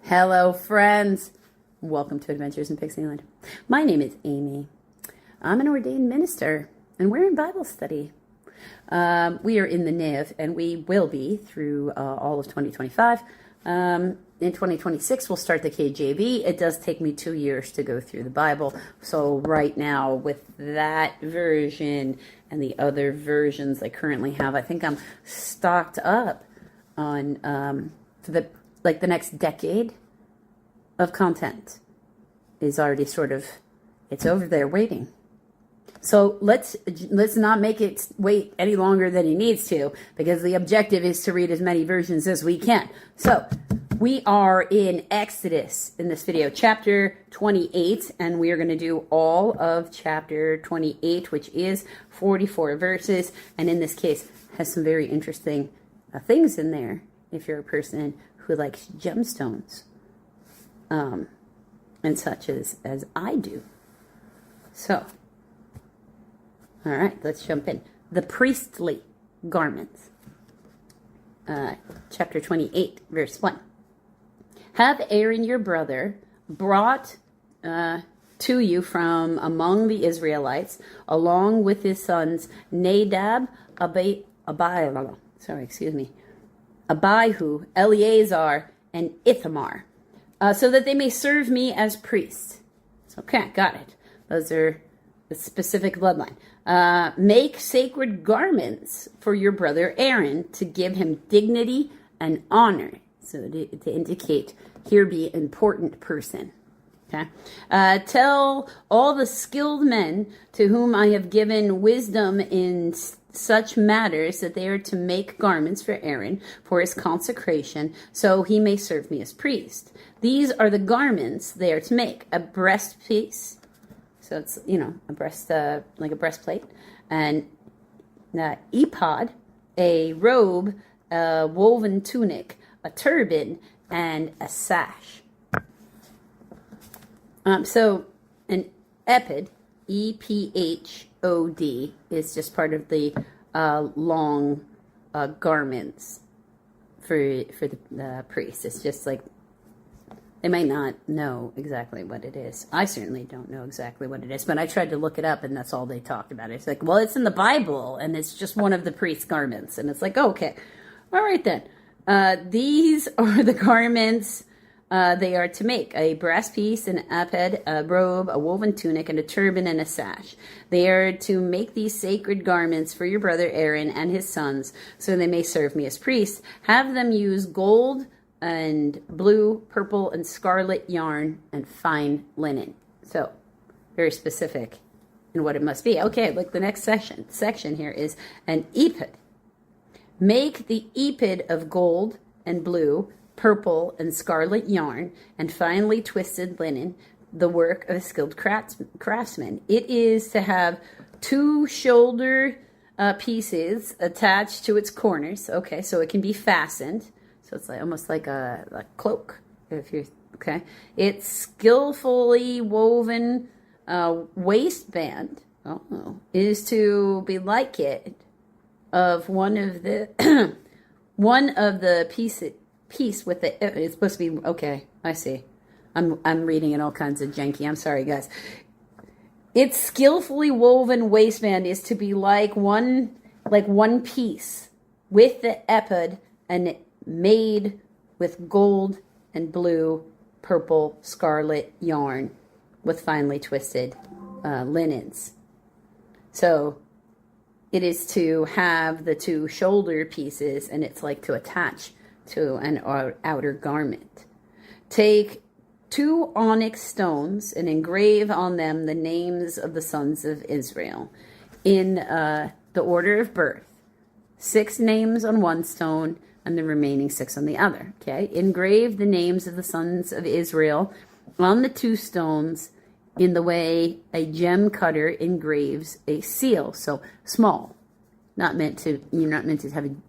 Hello, friends. Welcome to Adventures in Pixieland. My name is Amy. I'm an ordained minister, and we're in Bible study. We are in the NIV, and we will be through all of 2025. In 2026, we'll start the KJV. It does take me 2 years to go through the Bible. So right now, with that version and the other versions I currently have, I think I'm stocked up on for the next decade of content is already it's over there waiting. So let's not make it wait any longer than it needs to, because the objective is to read as many versions as we can. So we are in Exodus in this video, chapter 28, and we are going to do all of chapter 28, which is 44 verses, and in this case has some very interesting things in there if you're a person who likes gemstones and such as I do. So, all right, let's jump in. The priestly garments. Chapter 28, verse 1. Have Aaron your brother brought to you from among the Israelites, along with his sons Nadab, Abihu, Eleazar, and Ithamar, so that they may serve me as priests. Okay, got it. Those are the specific bloodline. Make sacred garments for your brother Aaron to give him dignity and honor. So to indicate here be important person. Okay. Tell all the skilled men to whom I have given wisdom in such matters that they are to make garments for Aaron for his consecration, so he may serve me as priest. These are the garments they are to make: a breastpiece, so it's a breast like a breastplate, and ephod, a robe, a woven tunic, a turban, and a sash. So an ephod, ephod, is just part of the long garments for the priest. It's just like, they might not know exactly what it is. I certainly don't know exactly what it is, but I tried to look it up, and that's all they talked about. It's like, well, it's in the Bible, and it's just one of the priest's garments. And it's like, okay, all right then. These are the garments they are to make: a breastpiece, an ephod, a robe, a woven tunic, and a turban and a sash. They are to make these sacred garments for your brother Aaron and his sons, so they may serve me as priests. Have them use gold and blue, purple, and scarlet yarn and fine linen. So very specific in what it must be. Okay, look, the next section here is an ephod. Make the ephod of gold and blue, purple, and scarlet yarn, and finely twisted linen, the work of a skilled craftsman. It is to have 2 shoulder pieces attached to its corners. Okay, so it can be fastened. So it's almost like a cloak. Okay. It's skillfully woven waistband. Is to be like it of one of the piece with the, it's supposed to be, okay, I see. I'm reading it all kinds of janky. I'm sorry, guys. Its skillfully woven waistband is to be like one piece with the ephod, and made with gold and blue, purple, scarlet yarn with finely twisted linens. So it is to have the 2 shoulder pieces, and it's like to attach to an outer garment. Take 2 onyx stones and engrave on them the names of the sons of Israel in the order of birth. 6 names on one stone and the remaining 6 on the other. Okay, engrave the names of the sons of Israel on the 2 stones in the way a gem cutter engraves a seal. So small. You're not meant to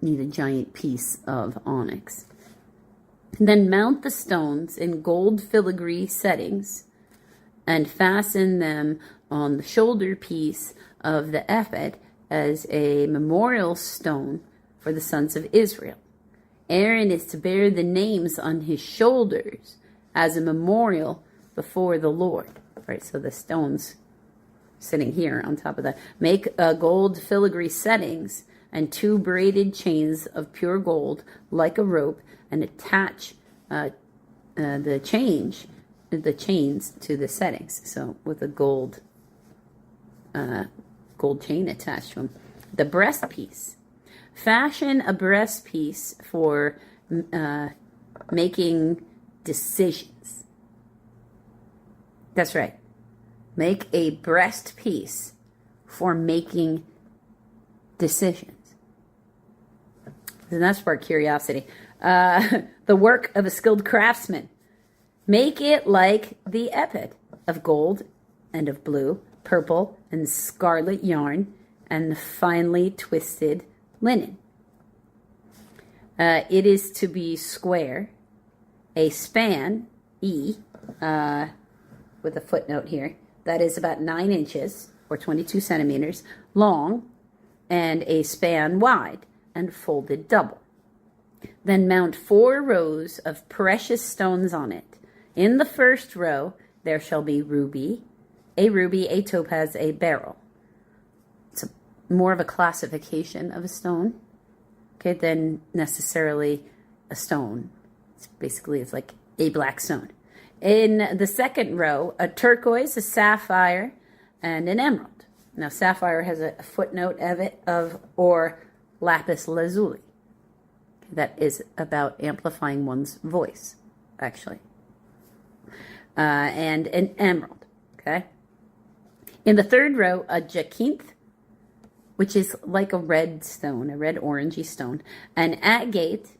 need a giant piece of onyx. Then mount the stones in gold filigree settings and fasten them on the shoulder piece of the ephod as a memorial stone for the sons of Israel. Aaron is to bear the names on his shoulders as a memorial before the Lord. Right, so the stones sitting here on top of that. Make gold filigree settings and 2 braided chains of pure gold like a rope, and attach the chains to the settings. So with a gold chain attached to them. The breast piece. Fashion a breast piece for making decisions. That's right. Make a breast piece for making decisions. And that's sparked curiosity. The work of a skilled craftsman. Make it like the ephod, of gold and of blue, purple, and scarlet yarn, and finely twisted linen. It is to be square, a span, E, with a footnote here, that is about 9 inches, or 22 centimeters, long, and a span wide, and folded double. Then mount 4 rows of precious stones on it. In the first row, there shall be a topaz, a beryl. It's more of a classification of a stone, okay, than necessarily a stone. It's like a black stone. In the second row, a turquoise, a sapphire, and an emerald. Now, sapphire has a footnote or lapis lazuli. That is about amplifying one's voice, actually. And an emerald, okay? In the third row, a jacinth, which is like a red stone, a red orangey stone, an agate,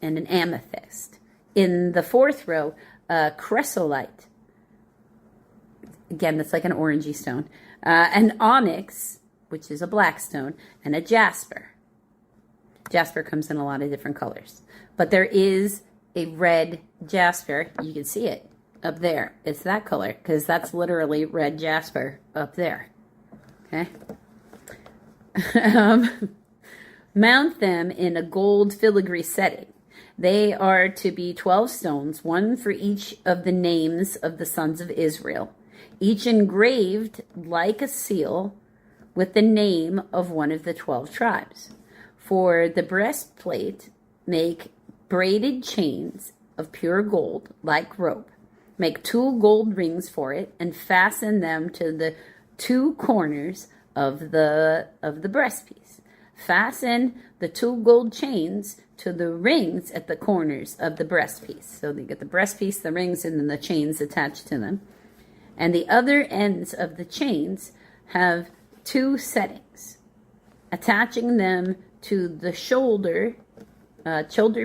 and an amethyst. In the fourth row, a chrysolite. Again, that's like an orangey stone. An onyx, which is a black stone, and a jasper. Jasper comes in a lot of different colors. But there is a red jasper. You can see it up there. It's that color, because that's literally red jasper up there. Okay? Mount them in a gold filigree setting. They are to be 12 stones, 1 for each of the names of the sons of Israel, each engraved like a seal with the name of one of the 12 tribes. For the breastplate, make braided chains of pure gold like rope. Make 2 gold rings for it and fasten them to the 2 corners of the breastpiece. Fasten the 2 gold chains to the rings at the corners of the breastpiece. So you get the breastpiece, the rings, and then the chains attached to them. And the other ends of the chains have 2 settings, attaching them to the shoulder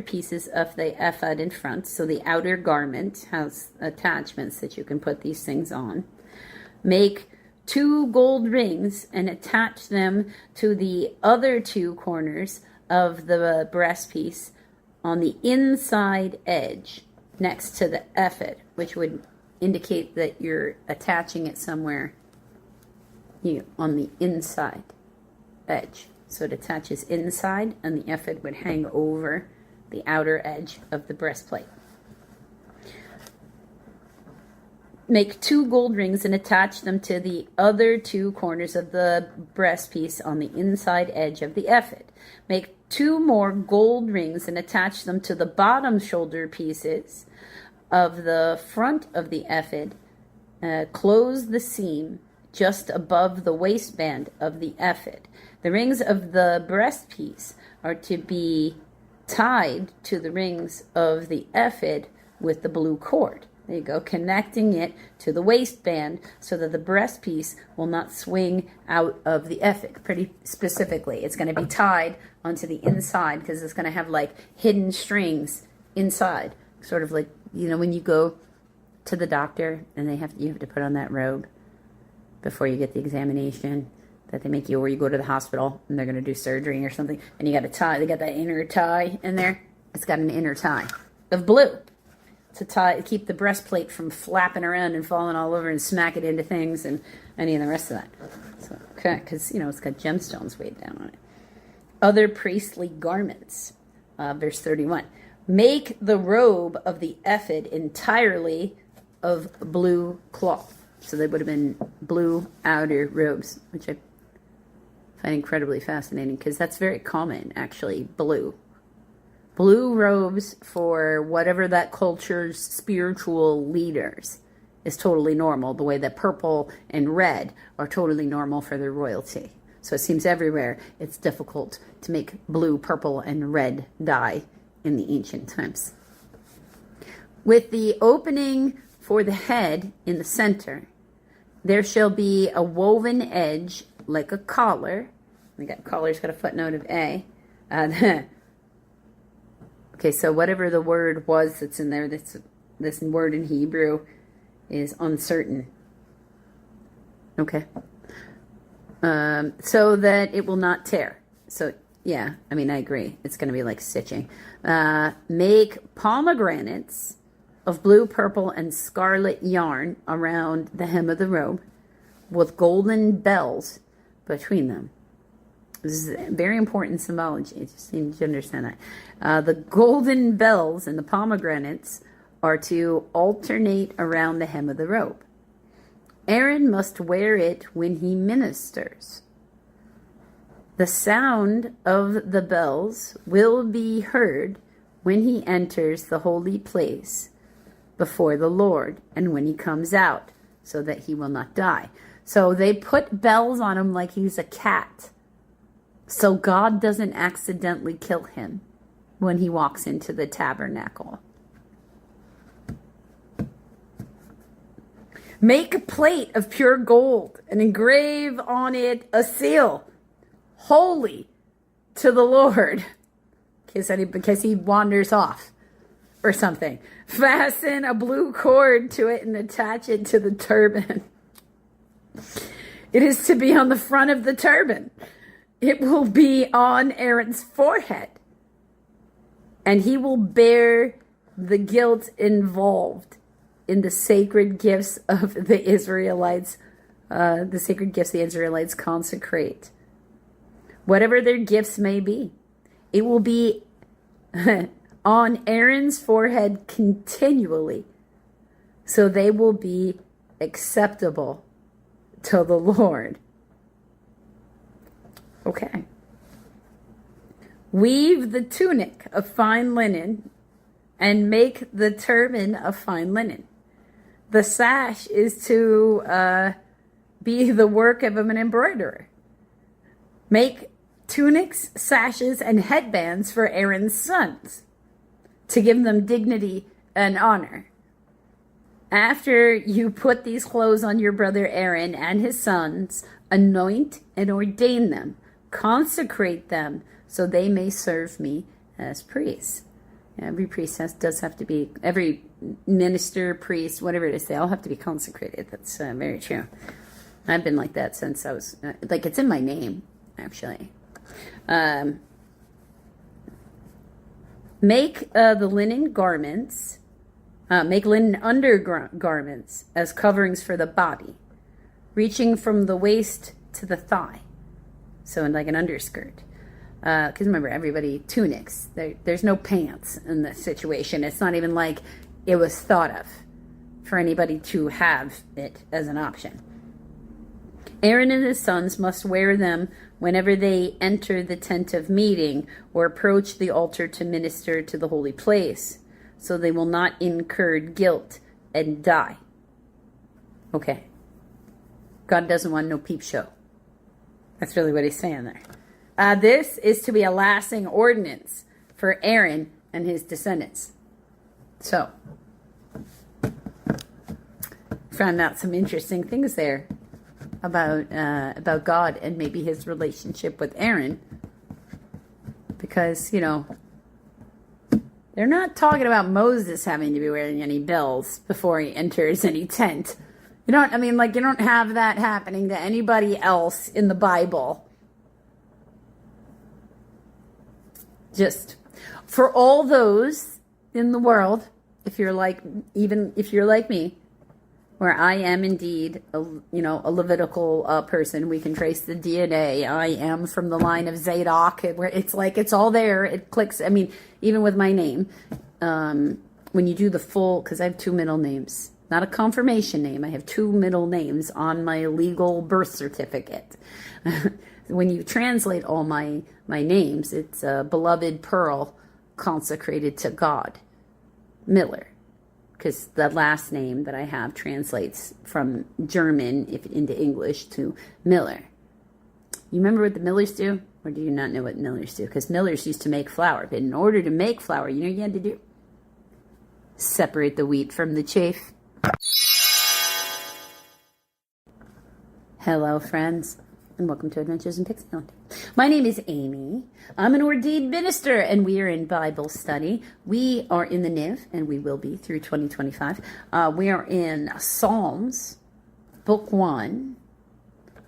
pieces of the ephod in front. So the outer garment has attachments that you can put these things on. Make 2 gold rings and attach them to the other 2 corners of the breast piece on the inside edge next to the ephod, which would indicate that you're attaching it somewhere on the inside edge. So it attaches inside, and the ephod would hang over the outer edge of the breastplate. Make 2 gold rings and attach them to the other 2 corners of the breastpiece on the inside edge of the ephod. Make 2 more gold rings and attach them to the bottom shoulder pieces of the front of the ephod. Close the seam just above the waistband of the ephod. The rings of the breastpiece are to be tied to the rings of the ephod with the blue cord. There you go, connecting it to the waistband so that the breastpiece will not swing out of the ephod. Pretty specifically, it's going to be tied onto the inside because it's going to have like hidden strings inside. Sort of like, when you go to the doctor and you have to put on that robe before you get the examination that they make you, or you go to the hospital and they're going to do surgery or something, and you got a tie. They got that inner tie in there. It's got an inner tie of blue to keep the breastplate from flapping around and falling all over and smack it into things and any of the rest of that. So, okay, because it's got gemstones weighed down on it. Other priestly garments, verse 31. Make the robe of the ephod entirely of blue cloth. So they would have been blue outer robes, which I find incredibly fascinating because that's very common, actually, blue. Blue robes for whatever that culture's spiritual leaders is totally normal, the way that purple and red are totally normal for their royalty. So it seems everywhere it's difficult to make blue, purple, and red dye in the ancient times. With the opening for the head in the center, there shall be a woven edge like a collar. Collar's got a footnote of A. Okay, so whatever the word was that's in there, this word in Hebrew is uncertain. Okay. So that it will not tear. So, yeah, I mean, I agree. It's going to be like stitching. Make pomegranates of blue, purple, and scarlet yarn around the hem of the robe with golden bells between them. This is very important symbology. I just need you to understand that. The golden bells and the pomegranates are to alternate around the hem of the robe. Aaron must wear it when he ministers. The sound of the bells will be heard when he enters the holy place before the Lord and when he comes out, so that he will not die. So they put bells on him like he's a cat, so God doesn't accidentally kill him when he walks into the tabernacle. Make a plate of pure gold and engrave on it a seal, holy to the Lord, because he wanders off or something. Fasten a blue cord to it and attach it to the turban. It is to be on the front of the turban. It will be on Aaron's forehead, and he will bear the guilt involved in the sacred gifts of the Israelites, the sacred gifts the Israelites consecrate. Whatever their gifts may be, it will be on Aaron's forehead continually, so they will be acceptable to the Lord. Okay. Weave the tunic of fine linen and make the turban of fine linen. The sash is to be the work of an embroiderer. Make tunics, sashes, and headbands for Aaron's sons to give them dignity and honor. After you put these clothes on your brother Aaron and his sons, anoint and ordain them, consecrate them so they may serve me as priests. Every priest does have to be, every minister, priest, whatever it is, they all have to be consecrated. That's very true. I've been like that since I was, it's in my name, actually. Make the linen garments, make linen undergarments as coverings for the body, reaching from the waist to the thigh. So like an underskirt. Because remember, everybody tunics. There's no pants in this situation. It's not even like it was thought of for anybody to have it as an option. Aaron and his sons must wear them whenever they enter the tent of meeting or approach the altar to minister to the holy place, so they will not incur guilt and die. Okay. God doesn't want no peep show. That's really what he's saying there. This is to be a lasting ordinance for Aaron and his descendants. So, found out some interesting things there about God and maybe his relationship with Aaron, because they're not talking about Moses having to be wearing any bells before he enters any tent. You don't have that happening to anybody else in the Bible. Just for all those in the world, if you're like me, where I am indeed a Levitical person. We can trace the DNA. I am from the line of Zadok, where it's like it's all there. It clicks. I mean, even with my name, when you do the full, because I have two middle names, not a confirmation name. I have two middle names on my legal birth certificate. When you translate all my names, it's beloved Pearl, consecrated to God, Miller. Because the last name that I have translates from German into English to Miller. You remember what the Millers do? Or do you not know what Millers do? Because Millers used to make flour. But in order to make flour, you know what you had to do? Separate the wheat from the chaff. Hello, friends, and welcome to Adventures in Pixieland. My name is Amy. I'm an ordained minister, and we are in Bible study. We are in the Niv, and we will be through 2025. We are in Psalms, Book 1,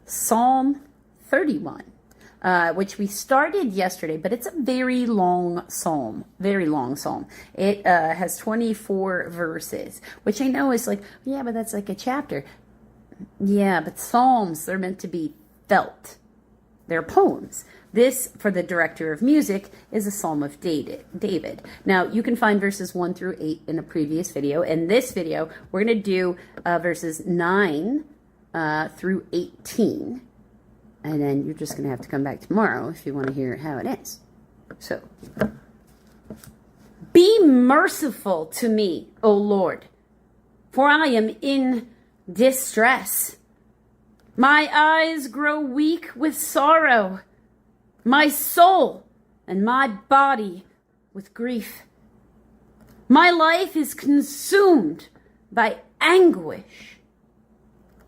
Psalm 31, which we started yesterday, but it's a very long psalm. It has 24 verses, which I know is like, yeah, but that's like a chapter. Yeah, but Psalms, they're meant to be felt. They're poems. This, for the director of music, is a Psalm of David. Now, you can find verses 1 through 8 in a previous video. In this video, we're going to do verses 9 through 18. And then you're just going to have to come back tomorrow if you want to hear how it is. So, be merciful to me, O Lord, for I am in distress. My eyes grow weak with sorrow, my soul and my body with grief. My life is consumed by anguish,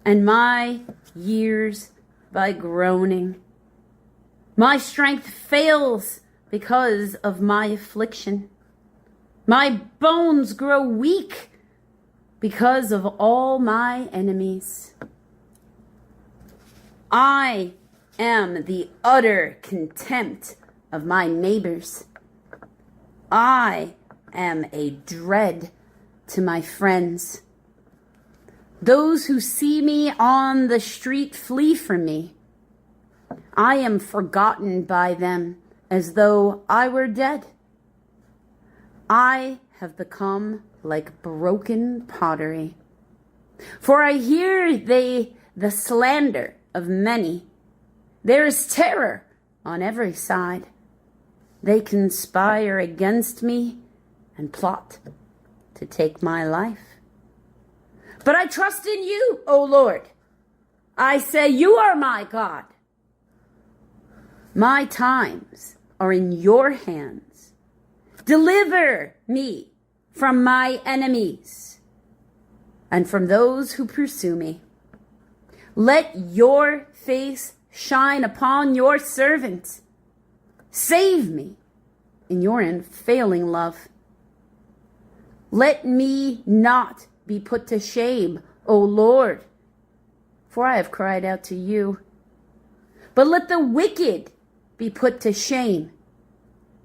and my years by groaning. My strength fails because of my affliction. My bones grow weak because of all my enemies. I am the utter contempt of my neighbors. I am a dread to my friends. Those who see me on the street flee from me. I am forgotten by them as though I were dead. I have become like broken pottery. For I hear the slander of many. There is terror on every side. They conspire against me and plot to take my life. But I trust in you, O Lord. I say you are my God. My times are in your hands. Deliver me from my enemies and from those who pursue me. Let your face shine upon your servant. Save me in your unfailing love. Let me not be put to shame, O Lord, for I have cried out to you. But let the wicked be put to shame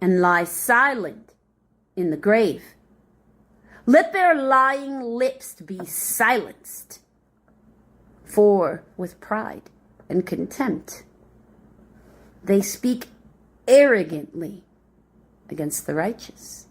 and lie silent in the grave. Let their lying lips be silenced. For with pride and contempt, they speak arrogantly against the righteous.